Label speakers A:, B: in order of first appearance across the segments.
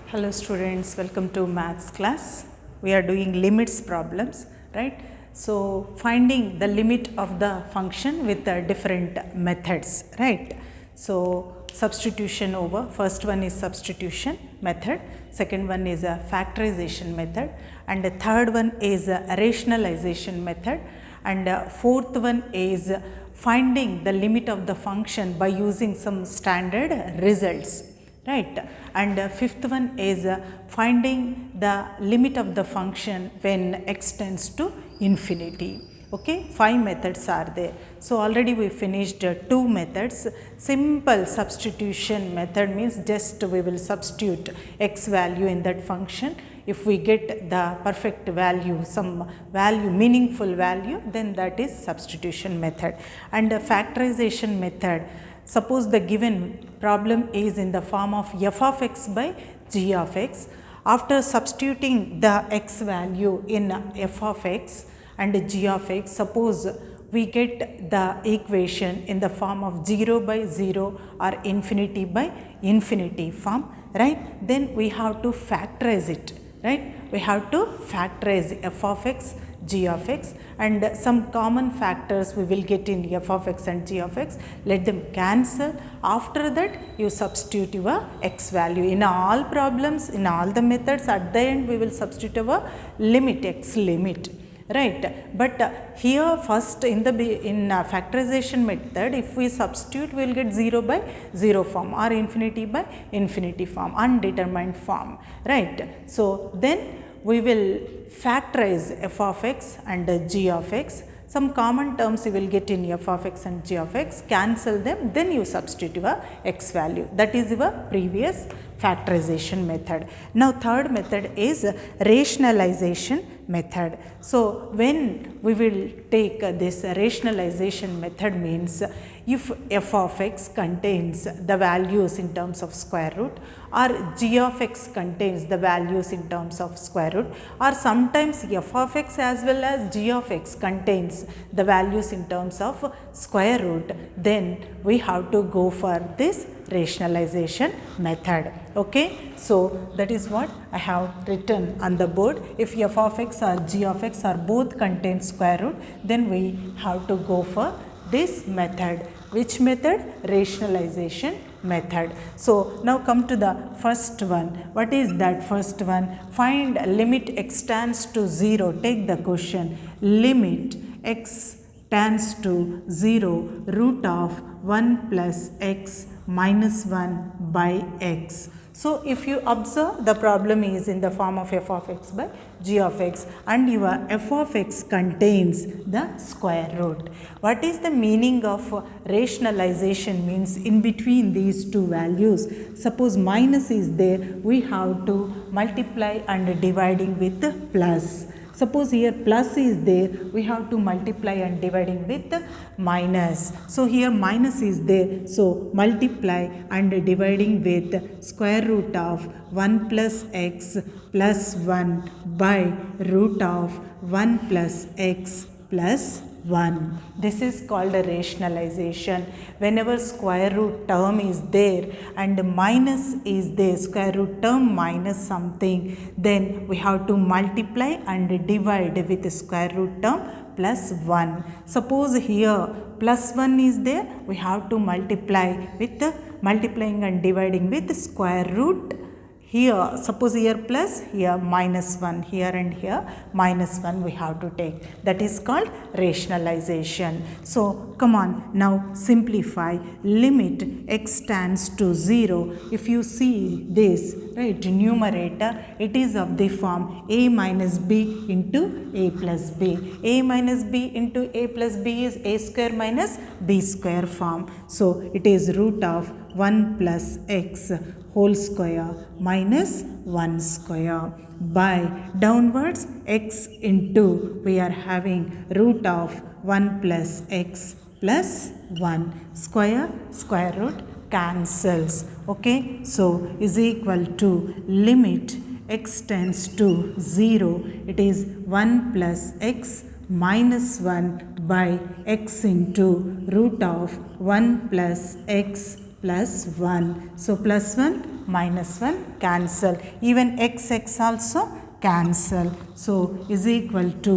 A: Hello students, welcome to maths class. We are doing limits problems, right? So finding the limit of the function with different methods, right? So substitution over, first one is substitution method, second one is a factorization method, and the third one is a rationalization method, and fourth one is finding the limit of the function by using some standard results, right? And fifth one is finding the limit of the function when x tends to infinity. Okay, 5 methods are there. So already we finished 2 methods. Simple substitution method means just we will substitute x value in that function. If we get the perfect value, some value, meaningful value, then that is substitution method. And factorization method, suppose the given problem is in the form of f of x by g of x. After substituting the x value in f of x and g of x, suppose we get the equation in the form of 0 by 0 or infinity by infinity form, right? Then we have to factorize it, right? We have to factorize f of x, g of x, and some common factors we will get in f of x and g of x. Let them cancel. After that you substitute your x value. In all problems, in all the methods, at the end we will substitute our limit, x limit, right? But here first in factorization method, if we substitute, we will get 0 by 0 form or infinity by infinity form, undetermined form, right? So then we will factorize f of x and g of x. Some common terms you will get in f of x and g of x, cancel them, then you substitute your x value. That is your previous factorization method. Now third method is rationalization method. So when we will take this rationalization method means if f of x contains the values in terms of square root, or g of x contains the values in terms of square root, or sometimes f of x as well as g of x contains the values in terms of square root, then we have to go for this rationalization method. Okay, so that is what I have written on the board. If f of x or g of x are both contain square root, then we have to go for this method. Which method? Rationalization method. So now come to the first one. What is that first one? Find limit x tends to 0. Take the question. Limit x tends to 0 root of 1 plus x minus 1 by x. So if you observe, the problem is in the form of f of x by g of x, and your f of x contains the square root. What is the meaning of rationalization? Means in between these two values, suppose minus is there, we have to multiply and dividing with plus. Suppose here plus is there, we have to multiply and dividing with minus. So here minus is there, so multiply and dividing with square root of 1 plus x plus 1 by root of 1 plus x plus 1. This is called a rationalization. Whenever square root term is there and minus is there, square root term minus something, then we have to multiply and divide with the square root term plus 1. Suppose here plus 1 is there, we have to multiply with the multiplying and dividing with the square root. Here, suppose here plus, here minus 1, here and here minus 1 we have to take. That is called rationalization. So, come on, now simplify. Limit x tends to 0. If you see this, right, numerator, it is of the form a minus b into a plus b. A minus b into a plus b is a square minus b square form. So, it is root of 1 plus x whole square minus 1 square by downwards x into, we are having root of 1 plus x plus 1 square root cancels. Okay, so is equal to limit x tends to 0, it is 1 plus x minus 1 by x into root of 1 plus x plus 1. So plus 1 minus 1 cancel. Even x also cancel. So is equal to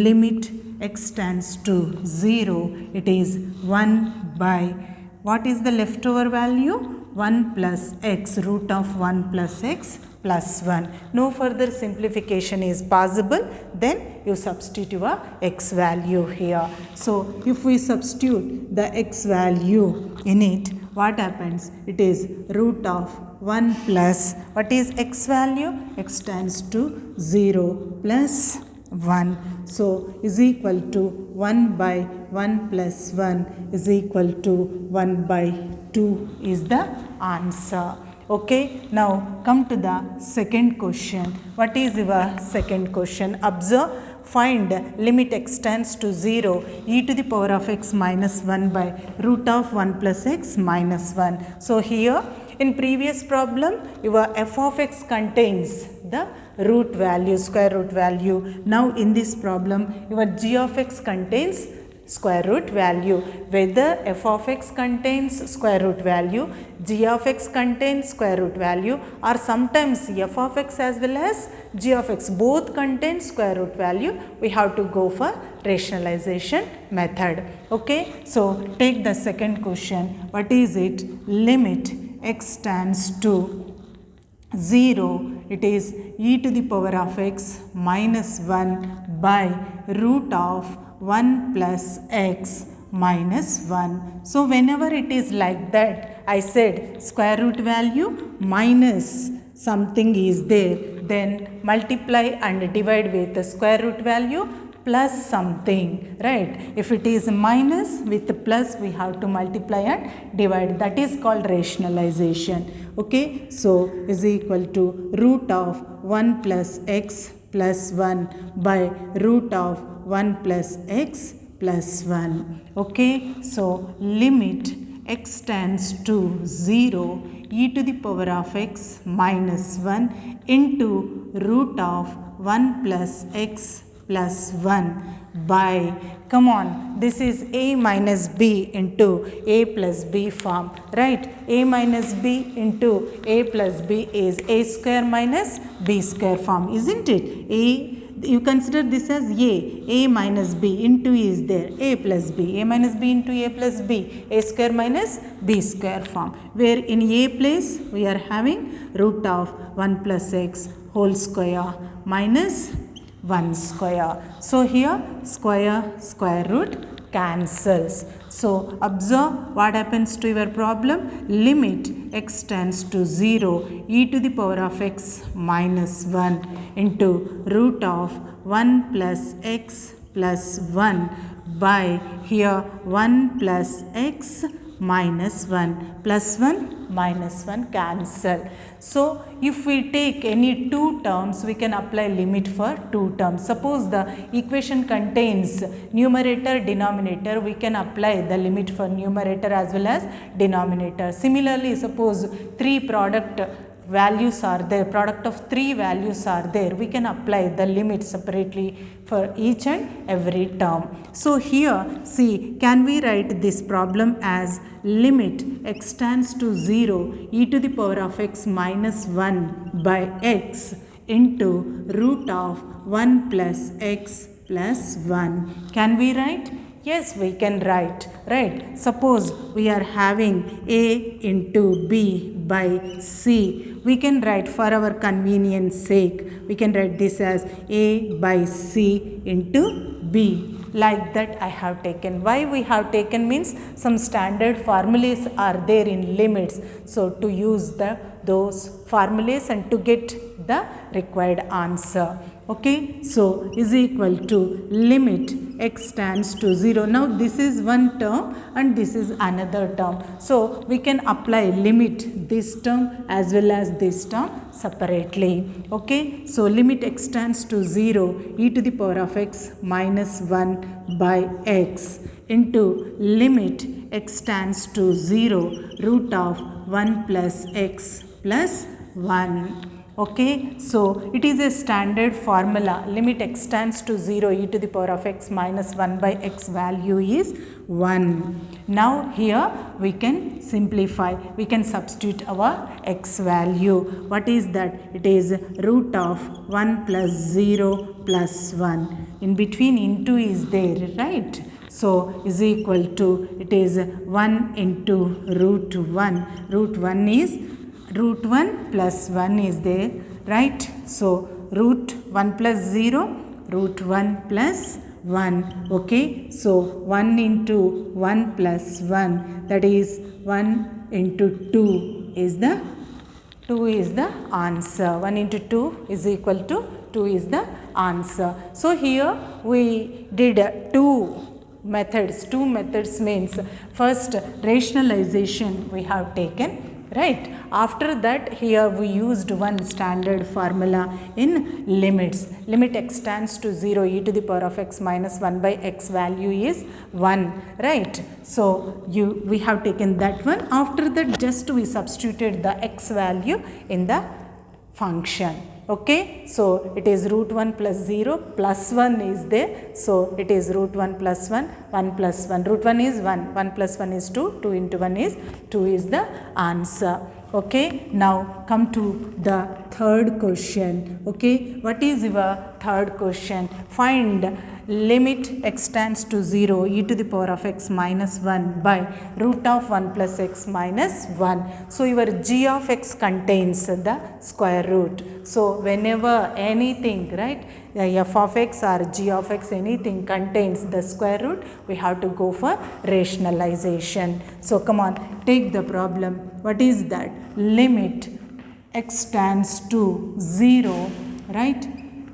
A: limit x tends to 0. It is 1 by, what is the leftover value? 1 plus x, root of 1 plus x plus 1. No further simplification is possible. Then you substitute your x value here. So if we substitute the x value in it, what happens? It is root of 1 plus, what is x value? X tends to 0 plus 1. So is equal to 1 by 1 plus 1 is equal to 1 by 2 is the answer. Okay, now come to the second question. What is your second question? Observe, find limit x tends to 0 e to the power of x minus 1 by root of 1 plus x minus 1. So here in previous problem your f of x contains the root value, square root value. Now in this problem your g of x contains square root value. Whether f of x contains square root value, g of x contains square root value, or sometimes f of x as well as g of x both contain square root value, we have to go for rationalization method. Okay, so take the second question. What is it? Limit x tends to 0, it is e to the power of x minus 1 by root of 1 plus x minus 1. So whenever it is like that, I said square root value minus something is there, then multiply and divide with the square root value plus something, right? If it is minus with the plus, we have to multiply and divide. That is called rationalization. Okay, so is equal to root of 1 plus x plus 1 by root of 1 plus x plus 1. Okay, so limit x tends to 0 e to the power of x minus 1 into root of 1 plus x plus 1 by, come on, this is a minus b into a plus b form, right? A minus b into a plus b is a square minus b square form, isn't it? You consider this as a minus b into is there, a plus b, a minus b into a plus b, a square minus b square form, where in a place we are having root of 1 plus x whole square minus 1 square. So here square root cancels. So observe what happens to your problem. Limit x tends to 0 e to the power of x minus 1 into root of 1 plus x plus 1 by here 1 plus x minus 1 plus 1 minus 1 cancel. So if we take any two terms, we can apply limit for two terms. Suppose the equation contains numerator, denominator, we can apply the limit for numerator as well as denominator. Similarly, suppose three product values are there, product of three values are there, we can apply the limit separately for each and every term. So here, see, can we write this problem as limit x tends to 0 e to the power of x minus 1 by x into root of 1 plus x plus 1. Can we write? Yes, we can write, right? Suppose we are having a into b by c. We can write for our convenience sake, we can write this as a by c into b. Like that I have taken. Why we have taken means some standard formulas are there in limits. So to use those formulas and to get the required answer. Okay, so is equal to limit x tends to 0. Now this is one term and this is another term. So we can apply limit this term as well as this term separately. Okay, so limit x tends to 0 e to the power of x minus 1 by x into limit x tends to 0 root of 1 plus x plus 1. Okay, so it is a standard formula. Limit x tends to 0 e to the power of x minus 1 by x value is 1. Now here we can simplify. We can substitute our x value. What is that? It is root of 1 plus 0 plus 1. In between into is there, right? So is equal to, it is 1 into root 1. Root 1 is root 1 plus 1 is there, right? So root 1 plus 0, root 1 plus 1. Okay, so 1 into 1 plus 1, that is 1 into 2 is the answer. 1 into 2 is equal to 2 is the answer. So here we did two methods. Two methods means first rationalization we have taken, right? After that here we used one standard formula in limits. Limit x tends to 0 e to the power of x minus 1 by x value is 1, right? So we have taken that one. After that just we substituted the x value in the function. Okay, so it is root 1 plus 0 plus 1 is there. So it is root 1 plus 1, 1 plus 1. Root 1 is 1, 1 plus 1 is 2, 2 into 1 is 2 is the answer. Okay, now come to the third question. Okay, what is your third question? Find limit x tends to 0 e to the power of x minus 1 by root of 1 plus x minus 1. So your g of x contains the square root. So whenever anything, right, f of x or g of x, anything contains the square root, we have to go for rationalization. So come on, take the problem. What is that? Limit x tends to 0, right,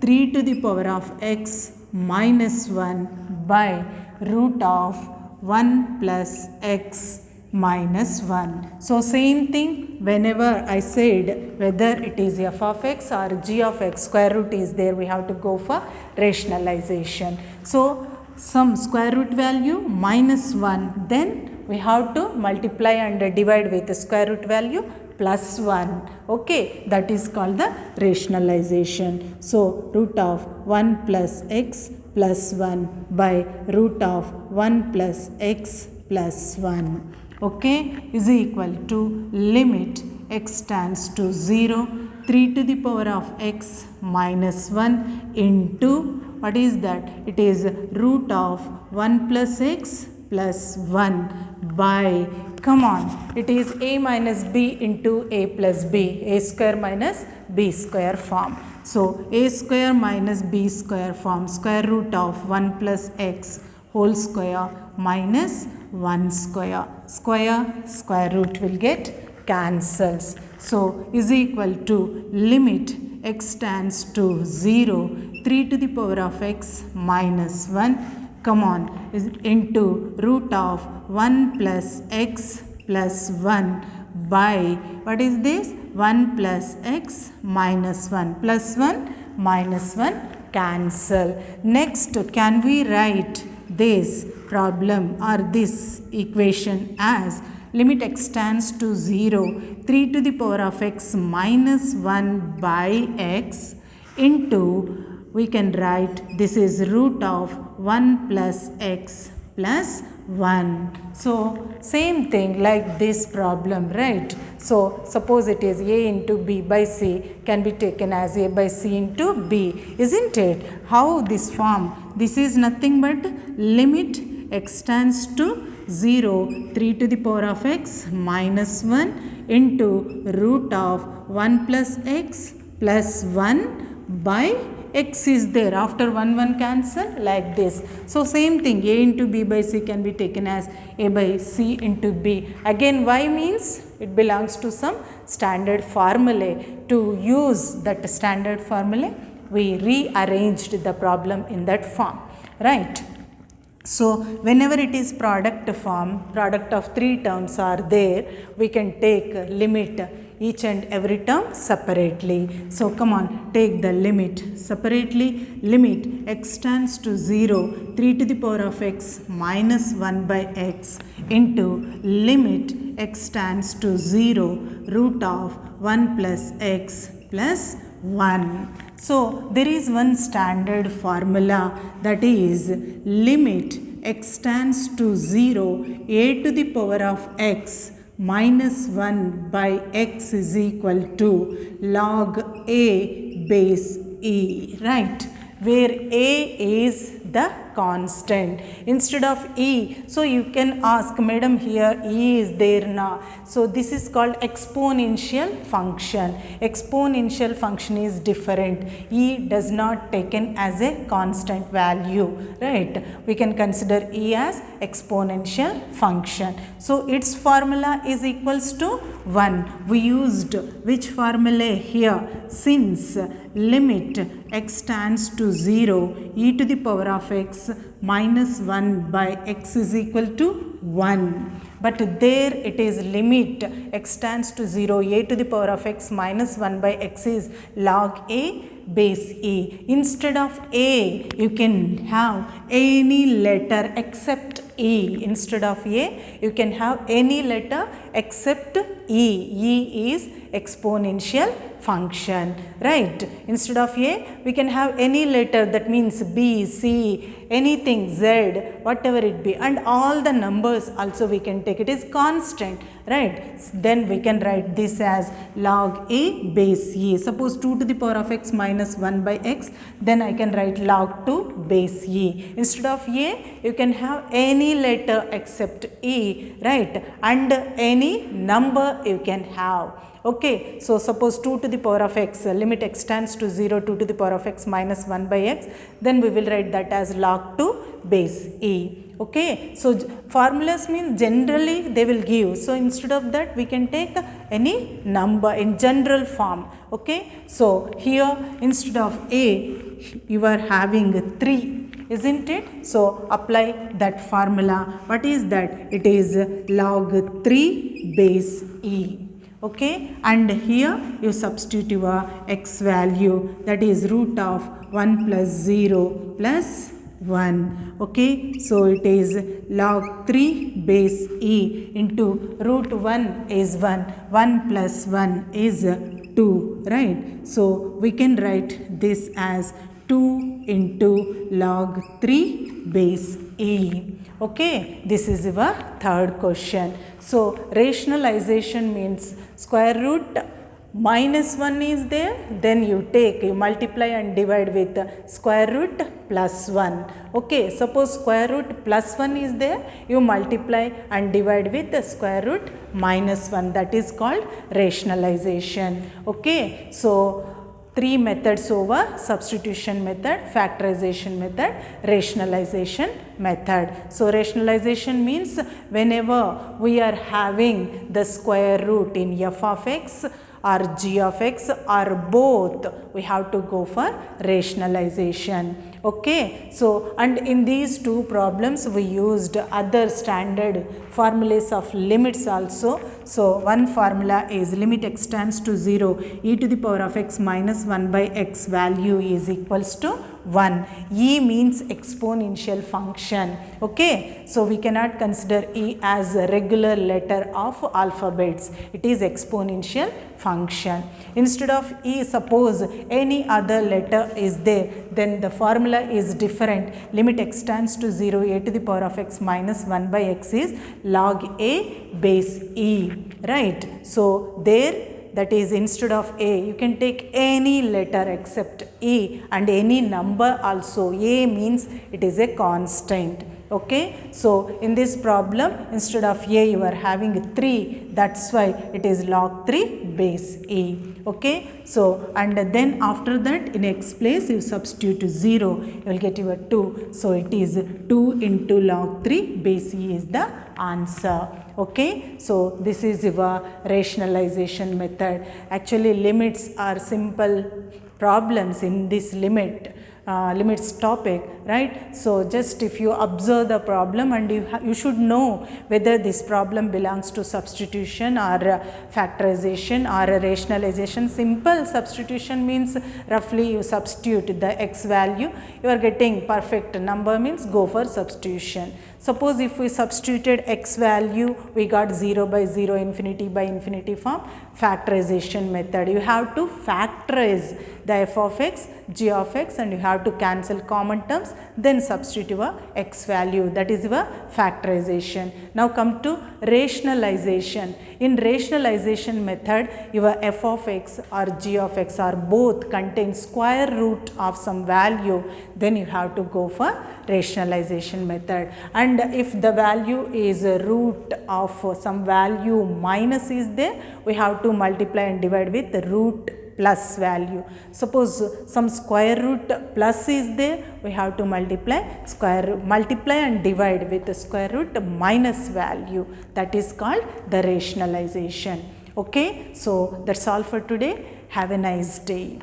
A: 3 to the power of x minus 1 by root of 1 plus x minus 1. So same thing, whenever I said whether it is f of x or g of x, square root is there, we have to go for rationalization. So some square root value minus 1, then we have to multiply and divide with the square root value plus 1. Okay, that is called the rationalization. So root of 1 plus x plus 1 by root of 1 plus x plus 1. Okay, is equal to limit x tends to 0, 3 to the power of x minus 1 into, what is that? It is root of 1 plus x plus 1 by, come on, it is a minus b into a plus b, a square minus b square form. So a square minus b square form, square root of 1 plus x whole square minus 1 square. Square root will get cancels. So is equal to limit x tends to 0, 3 to the power of x minus 1, come on, is into root of 1 plus x plus 1 by, what is this? 1 plus x minus 1, plus 1 minus 1 cancel. Next, can we write this problem or this equation as limit x tends to 0, 3 to the power of x minus 1 by x into, we can write this is root of 1 plus x plus 1. So same thing like this problem, right? So suppose it is a into b by c can be taken as a by c into b, isn't it? How this form? This is nothing but limit x tends to 0, 3 to the power of x minus 1 into root of 1 plus x plus 1 by x is there, after 1 cancel like this. So same thing, a into b by c can be taken as a by c into b. Again y means it belongs to some standard formulae. To use that standard formulae, we rearranged the problem in that form, right? So whenever it is product form, product of 3 terms are there, we can take limit each and every term separately. So come on, take the limit separately. Limit x tends to 0, 3 to the power of x minus 1 by x into limit x tends to 0, root of 1 plus x plus 1. So there is one standard formula, that is limit x tends to 0 a to the power of x minus 1 by x is equal to log a base e, right, where a is the constant instead of e. So you can ask, madam, here e is there now. So this is called exponential function. Exponential function is different. E does not taken as a constant value, right? We can consider e as exponential function. So its formula is equals to 1. We used which formula here? Since limit x tends to 0 e to the power of x minus 1 by x is equal to 1. But there it is limit x tends to 0 a to the power of x minus 1 by x is log a base e. Instead of a, you can have any letter except e. Instead of a, you can have any letter except e. E is exponential function, right? Instead of a, we can have any letter, that means b, c, anything, z, whatever it be, and all the numbers also we can take it is constant, right? Then we can write this as log a base e. Suppose 2 to the power of x minus 1 by x, then I can write log 2 base e. Instead of a, you can have any letter except e, right, and any number you can have. Okay, so suppose 2 to the power of x, limit x tends to 0, 2 to the power of x minus 1 by x, then we will write that as log 2 base e. Okay, so formulas mean generally they will give. So instead of that, we can take any number in general form. Okay, so here instead of a, you are having 3. Isn't it? So apply that formula. What is that? It is log 3 base e. Okay, and here you substitute your x value, that is root of 1 plus 0 plus 1. Okay, so it is log 3 base e into root 1 is 1, 1 plus 1 is 2, right? So we can write this as 2 into log 3 base e. Okay, this is your third question. So rationalization means square root minus 1 is there, then you multiply and divide with square root plus 1. Okay, suppose square root plus 1 is there, you multiply and divide with the square root minus 1. That is called rationalization. Okay, so 3 methods over: substitution method, factorization method, rationalization method. So rationalization means whenever we are having the square root in f of x or g of x or both, we have to go for rationalization. Okay, so and in these two problems we used other standard formulas of limits also. So one formula is limit x tends to 0 e to the power of x minus 1 by x value is equals to 1. E means exponential function. Okay, so we cannot consider e as a regular letter of alphabets. It is exponential function. Instead of e, suppose any other letter is there, then the formula is different. Limit x tends to 0 a to the power of x minus 1 by x is log a base e, right? So there, that is instead of a, you can take any letter except e and any number also. A means it is a constant. Okay, so in this problem instead of a you are having 3, that's why it is log 3 base e. Okay, so and then after that in x place you substitute 0, you will get your 2. So it is 2 into log 3 base e is the answer. Okay, so this is your rationalization method. Actually limits are simple problems in this limits topic. right? So just if you observe the problem, and you should know whether this problem belongs to substitution or factorization or rationalization. Simple substitution means roughly you substitute the x value, you are getting perfect number, means go for substitution. Suppose if we substituted x value, we got 0 by 0, infinity by infinity form, factorization method. You have to factorize the f of x, g of x, and you have to cancel common terms, then substitute your x value. That is your factorization. Now come to rationalization. In rationalization method, your f of x or g of x are both contain square root of some value, then you have to go for rationalization method. And if the value is a root of some value minus is there, we have to multiply and divide with the root plus value. Suppose some square root plus is there, we have to multiply and divide with the square root minus value. That is called the rationalization. Okay, so that's all for today. Have a nice day.